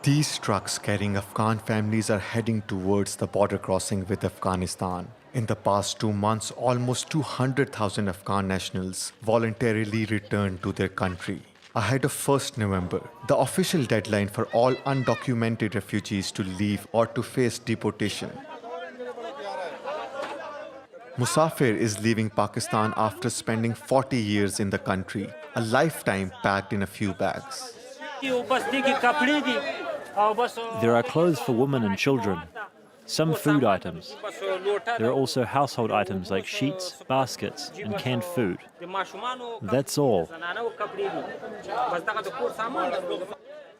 These trucks carrying Afghan families are heading towards the border crossing with Afghanistan. In the past 2 months, almost 200,000 Afghan nationals voluntarily returned to their country. Ahead of 1st November, the official deadline for all undocumented refugees to leave or to face deportation. Musafir is leaving Pakistan after spending 40 years in the country, a lifetime packed in a few bags. There are clothes for women and children, some food items. There are also household items like sheets, baskets, and canned food. That's all.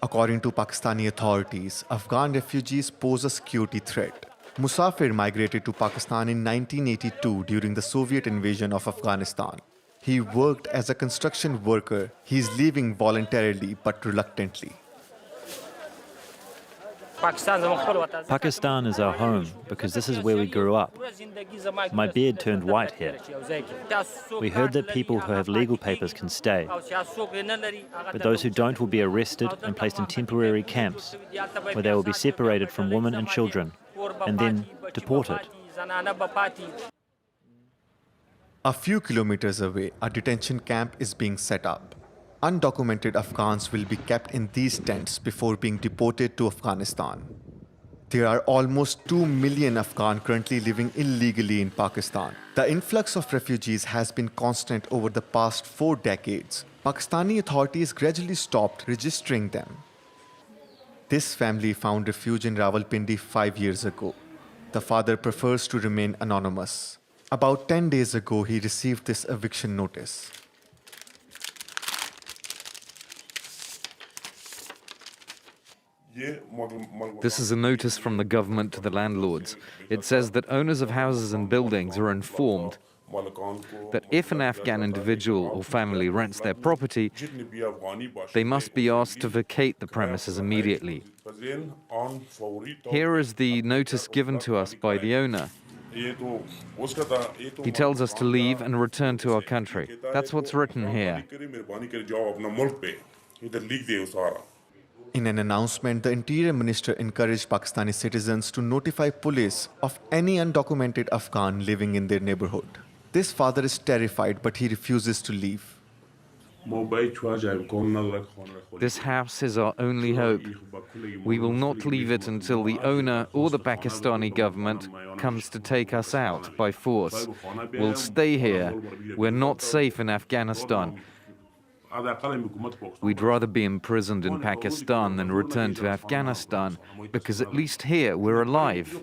According to Pakistani authorities, Afghan refugees pose a security threat. Musafir migrated to Pakistan in 1982 during the Soviet invasion of Afghanistan. He worked as a construction worker. He is leaving voluntarily but reluctantly. Pakistan is our home because this is where we grew up. My beard turned white here. We heard that people who have legal papers can stay, but those who don't will be arrested and placed in temporary camps where they will be separated from women and children and then deported. A few kilometers away, a detention camp is being set up. Undocumented Afghans will be kept in these tents before being deported to Afghanistan. There are almost 2 million Afghan currently living illegally in Pakistan. The influx of refugees has been constant over the past 4 decades. Pakistani authorities gradually stopped registering them. This family found refuge in Rawalpindi 5 years ago. The father prefers to remain anonymous. About 10 days ago, he received this eviction notice. This is a notice from the government to the landlords. It says that owners of houses and buildings are informed that if an Afghan individual or family rents their property, they must be asked to vacate the premises immediately. Here is the notice given to us by the owner. He tells us to leave and return to our country. That's what's written here. In an announcement, the Interior Minister encouraged Pakistani citizens to notify police of any undocumented Afghan living in their neighborhood. This father is terrified, but he refuses to leave. This house is our only hope. We will not leave it until the owner or the Pakistani government comes to take us out by force. We'll stay here. We're not safe in Afghanistan. We'd rather be imprisoned in Pakistan than return to Afghanistan, because at least here we're alive.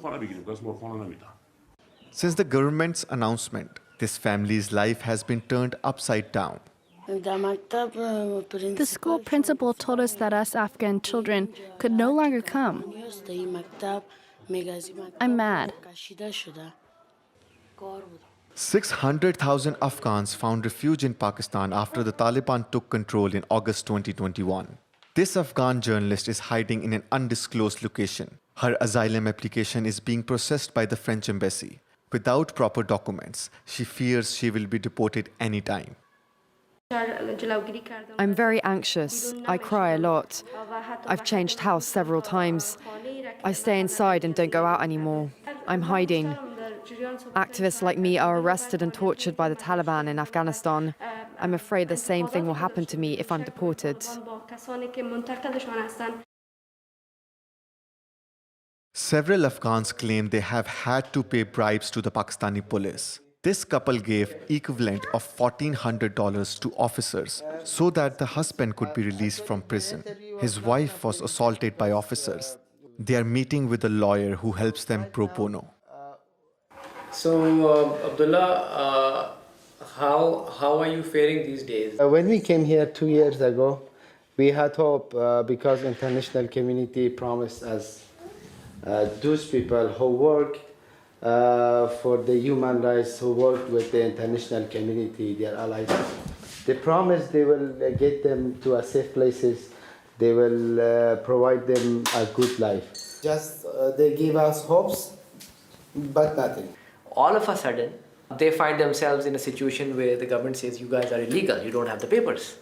Since the government's announcement, this family's life has been turned upside down. The school principal told us that us Afghan children could no longer come. I'm mad. 600,000 Afghans found refuge in Pakistan after the Taliban took control in August 2021. This Afghan journalist is hiding in an undisclosed location. Her asylum application is being processed by the French embassy. Without proper documents, she fears she will be deported anytime. I'm very anxious. I cry a lot. I've changed house several times. I stay inside and don't go out anymore. I'm hiding. Activists like me are arrested and tortured by the Taliban in Afghanistan. I'm afraid the same thing will happen to me if I'm deported. Several Afghans claim they have had to pay bribes to the Pakistani police. This couple gave equivalent of $1,400 to officers so that the husband could be released from prison. His wife was assaulted by officers. They are meeting with a lawyer who helps them pro bono. So, Abdullah, how are you faring these days? When we came here 2 years ago, we had hope because international community promised us those people who work for the human rights, who work with the international community, their allies. They promised they will get them to a safe places. They will provide them a good life. Just they give us hopes, but nothing. All of a sudden, they find themselves in a situation where the government says, you guys are illegal, you don't have the papers.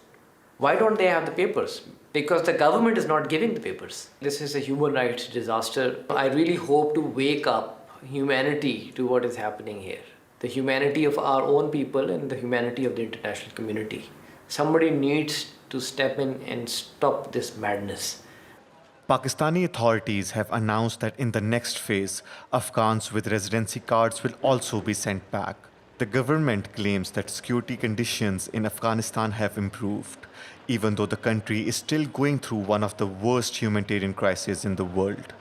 Why don't they have the papers? Because the government is not giving the papers. This is a human rights disaster. I really hope to wake up humanity to what is happening here. The humanity of our own people and the humanity of the international community. Somebody needs to step in and stop this madness. Pakistani authorities have announced that in the next phase, Afghans with residency cards will also be sent back. The government claims that security conditions in Afghanistan have improved, even though the country is still going through one of the worst humanitarian crises in the world.